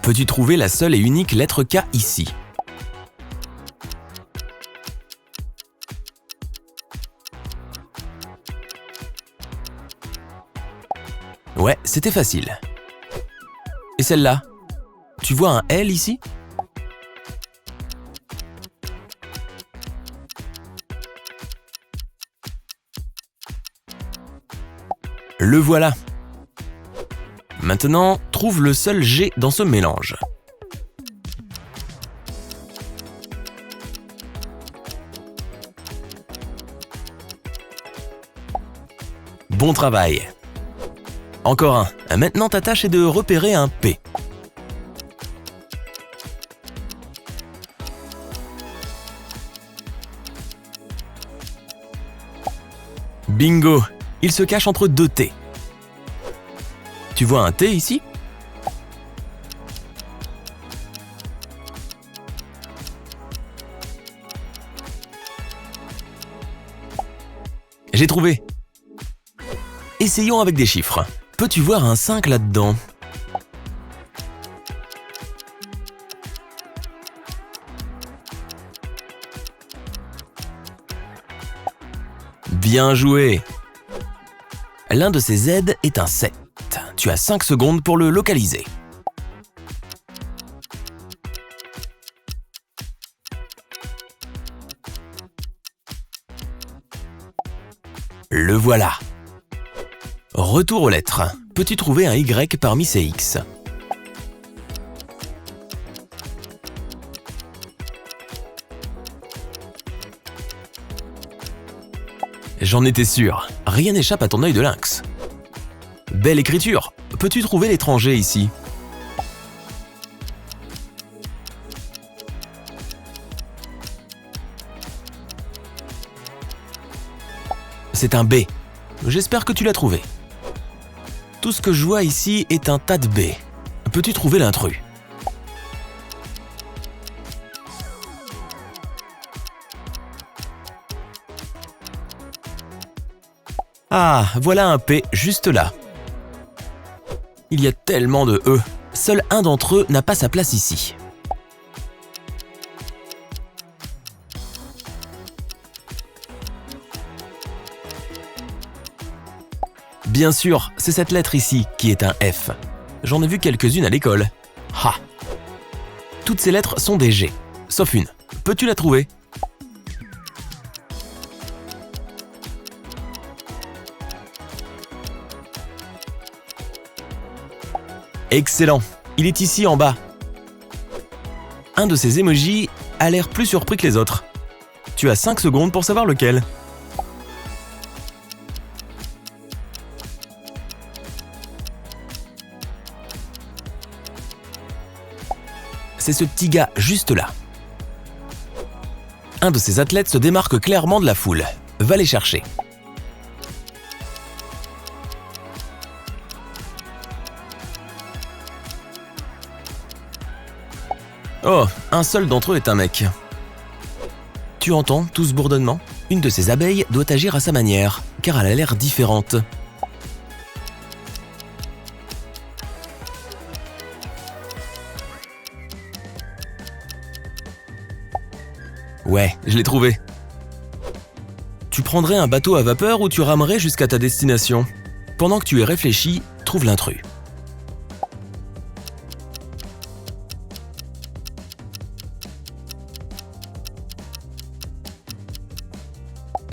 Peux-tu trouver la seule et unique lettre K ici? Ouais, c'était facile. Et celle-là? Tu vois un L ici? Le voilà. Maintenant, trouve le seul G dans ce mélange. Bon travail. Encore un. Maintenant, ta tâche est de repérer un P. Bingo! Il se cache entre deux T. Tu vois un T ici? J'ai trouvé. Essayons avec des chiffres. Peux-tu voir un 5 là-dedans? Bien joué! L'un de ces Z est un 7. Tu as 5 secondes pour le localiser. Le voilà. Retour aux lettres. Peux-tu trouver un Y parmi ces X? J'en étais sûr. Rien n'échappe à ton œil de lynx. Belle écriture. Peux-tu trouver l'étranger ici? C'est un B. J'espère que tu l'as trouvé. Tout ce que je vois ici est un tas de B. Peux-tu trouver l'intrus? Ah, voilà un P juste là. Il y a tellement de E. Seul un d'entre eux n'a pas sa place ici. Bien sûr, c'est cette lettre ici qui est un F. J'en ai vu quelques-unes à l'école. Ha! Toutes ces lettres sont des G, sauf une. Peux-tu la trouver? Excellent! Il est ici en bas. Un de ces emojis a l'air plus surpris que les autres. Tu as 5 secondes pour savoir lequel. C'est ce petit gars juste là. Un de ces athlètes se démarque clairement de la foule. Va les chercher. Oh, un seul d'entre eux est un mec. Tu entends tout ce bourdonnement? Une de ces abeilles doit agir à sa manière, car elle a l'air différente. Ouais, je l'ai trouvé. Tu prendrais un bateau à vapeur ou tu ramerais jusqu'à ta destination? Pendant que tu y réfléchis, trouve l'intrus.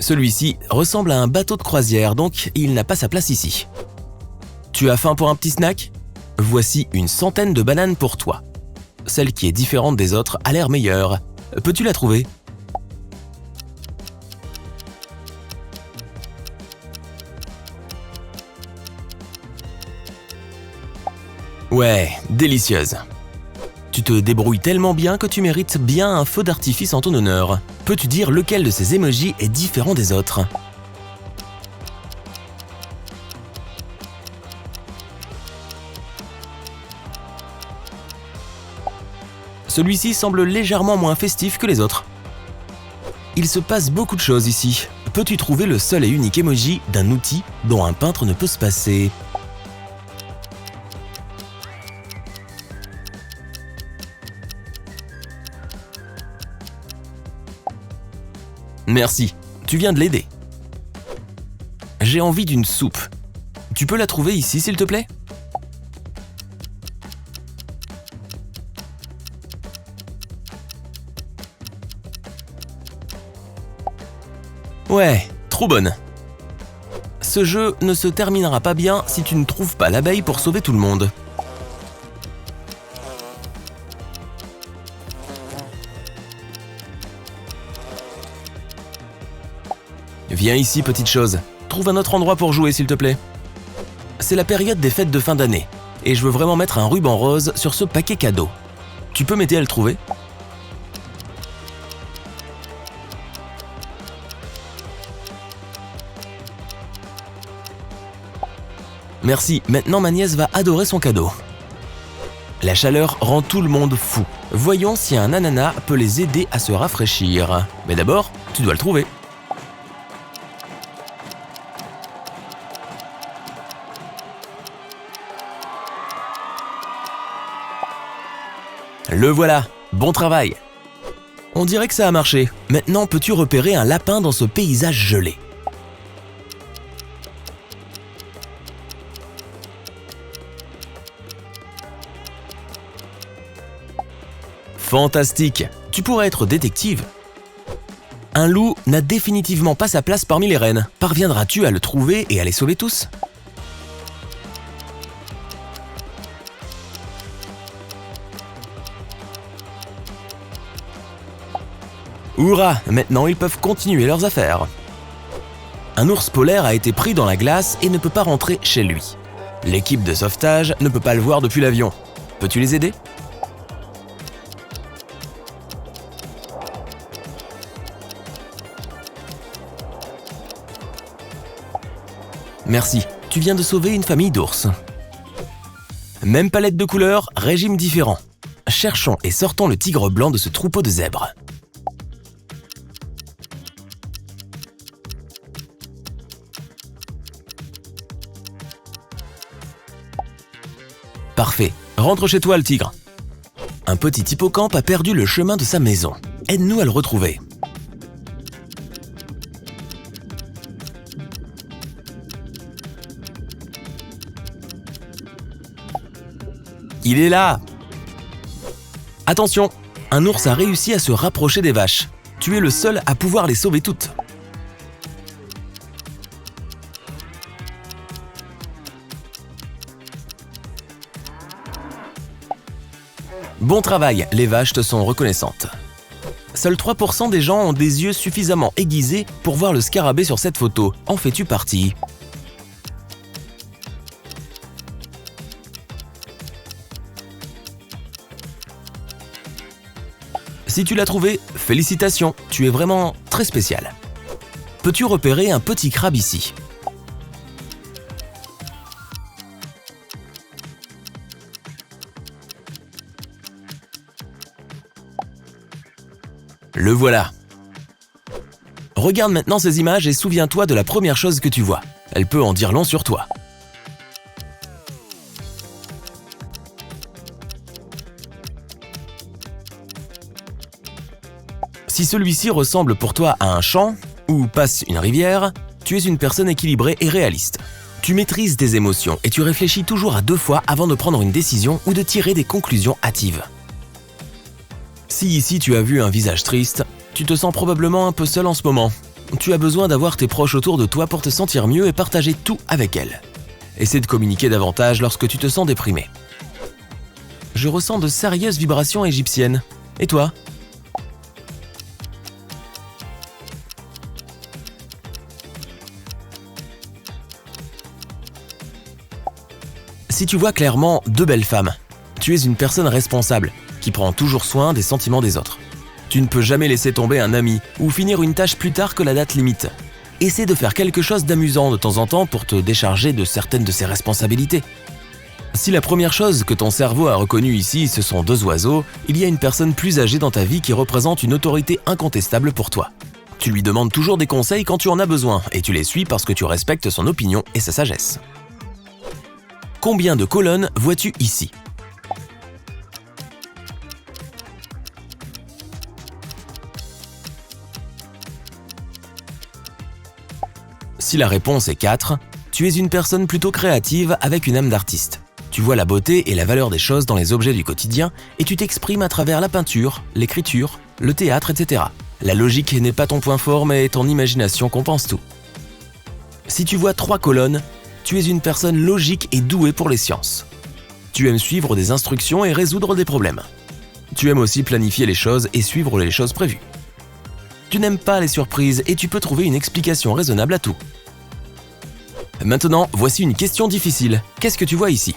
Celui-ci ressemble à un bateau de croisière, donc il n'a pas sa place ici. Tu as faim pour un petit snack? Voici une centaine de bananes pour toi. Celle qui est différente des autres a l'air meilleure. Peux-tu la trouver? Ouais, délicieuse. Tu te débrouilles tellement bien que tu mérites bien un feu d'artifice en ton honneur. Peux-tu dire lequel de ces emojis est différent des autres? Celui-ci semble légèrement moins festif que les autres. Il se passe beaucoup de choses ici. Peux-tu trouver le seul et unique emoji d'un outil dont un peintre ne peut se passer? Merci, tu viens de l'aider. J'ai envie d'une soupe. Tu peux la trouver ici, s'il te plaît? Ouais, trop bonne. Ce jeu ne se terminera pas bien si tu ne trouves pas l'abeille pour sauver tout le monde. Viens ici, petite chose. Trouve un autre endroit pour jouer, s'il te plaît. C'est la période des fêtes de fin d'année, et je veux vraiment mettre un ruban rose sur ce paquet cadeau. Tu peux m'aider à le trouver? Merci, maintenant ma nièce va adorer son cadeau. La chaleur rend tout le monde fou. Voyons si un ananas peut les aider à se rafraîchir. Mais d'abord, tu dois le trouver. Le voilà, bon travail. On dirait que ça a marché. Maintenant, peux-tu repérer un lapin dans ce paysage gelé? Fantastique! Tu pourrais être détective. Un loup n'a définitivement pas sa place parmi les rennes. Parviendras-tu à le trouver et à les sauver tous? Hourra! Maintenant, ils peuvent continuer leurs affaires. Un ours polaire a été pris dans la glace et ne peut pas rentrer chez lui. L'équipe de sauvetage ne peut pas le voir depuis l'avion. Peux-tu les aider? Merci, tu viens de sauver une famille d'ours. Même palette de couleurs, régime différent. Cherchons et sortons le tigre blanc de ce troupeau de zèbres. Parfait, rentre chez toi le tigre. Un petit hippocampe a perdu le chemin de sa maison. Aide-nous à le retrouver. Il est là! Attention, un ours a réussi à se rapprocher des vaches. Tu es le seul à pouvoir les sauver toutes. Bon travail, les vaches te sont reconnaissantes. Seuls 3% des gens ont des yeux suffisamment aiguisés pour voir le scarabée sur cette photo. En fais-tu partie? Si tu l'as trouvé, félicitations, tu es vraiment très spécial. Peux-tu repérer un petit crabe ici? Le voilà. Regarde maintenant ces images et souviens-toi de la première chose que tu vois. Elle peut en dire long sur toi. Si celui-ci ressemble pour toi à un champ ou passe une rivière, tu es une personne équilibrée et réaliste. Tu maîtrises tes émotions et tu réfléchis toujours à 2 fois avant de prendre une décision ou de tirer des conclusions hâtives. Si ici tu as vu un visage triste, tu te sens probablement un peu seul en ce moment. Tu as besoin d'avoir tes proches autour de toi pour te sentir mieux et partager tout avec elles. Essaie de communiquer davantage lorsque tu te sens déprimé. Je ressens de sérieuses vibrations égyptiennes. Et toi ? Si tu vois clairement 2 belles femmes, tu es une personne responsable, qui prend toujours soin des sentiments des autres. Tu ne peux jamais laisser tomber un ami ou finir une tâche plus tard que la date limite. Essaie de faire quelque chose d'amusant de temps en temps pour te décharger de certaines de ses responsabilités. Si la première chose que ton cerveau a reconnue ici, ce sont 2 oiseaux, il y a une personne plus âgée dans ta vie qui représente une autorité incontestable pour toi. Tu lui demandes toujours des conseils quand tu en as besoin et tu les suis parce que tu respectes son opinion et sa sagesse. Combien de colonnes vois-tu ici ? Si la réponse est 4, tu es une personne plutôt créative avec une âme d'artiste. Tu vois la beauté et la valeur des choses dans les objets du quotidien et tu t'exprimes à travers la peinture, l'écriture, le théâtre, etc. La logique n'est pas ton point fort mais ton imagination compense tout. Si tu vois 3 colonnes, tu es une personne logique et douée pour les sciences. Tu aimes suivre des instructions et résoudre des problèmes. Tu aimes aussi planifier les choses et suivre les choses prévues. Tu n'aimes pas les surprises et tu peux trouver une explication raisonnable à tout. Maintenant, voici une question difficile. Qu'est-ce que tu vois ici ?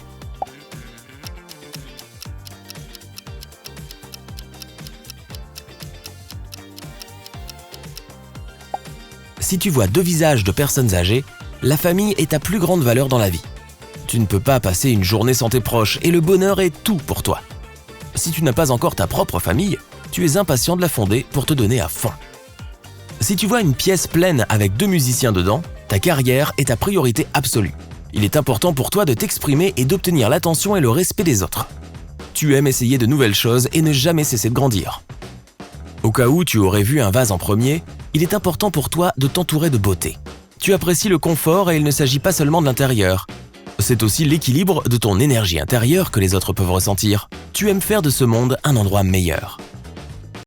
Si tu vois 2 visages de personnes âgées, la famille est ta plus grande valeur dans la vie. Tu ne peux pas passer une journée sans tes proches et le bonheur est tout pour toi. Si tu n'as pas encore ta propre famille, tu es impatient de la fonder pour te donner à fond. Si tu vois une pièce pleine avec 2 musiciens dedans, ta carrière est ta priorité absolue. Il est important pour toi de t'exprimer et d'obtenir l'attention et le respect des autres. Tu aimes essayer de nouvelles choses et ne jamais cesser de grandir. Au cas où tu aurais vu un vase en premier, il est important pour toi de t'entourer de beauté. Tu apprécies le confort et il ne s'agit pas seulement de l'intérieur. C'est aussi l'équilibre de ton énergie intérieure que les autres peuvent ressentir. Tu aimes faire de ce monde un endroit meilleur.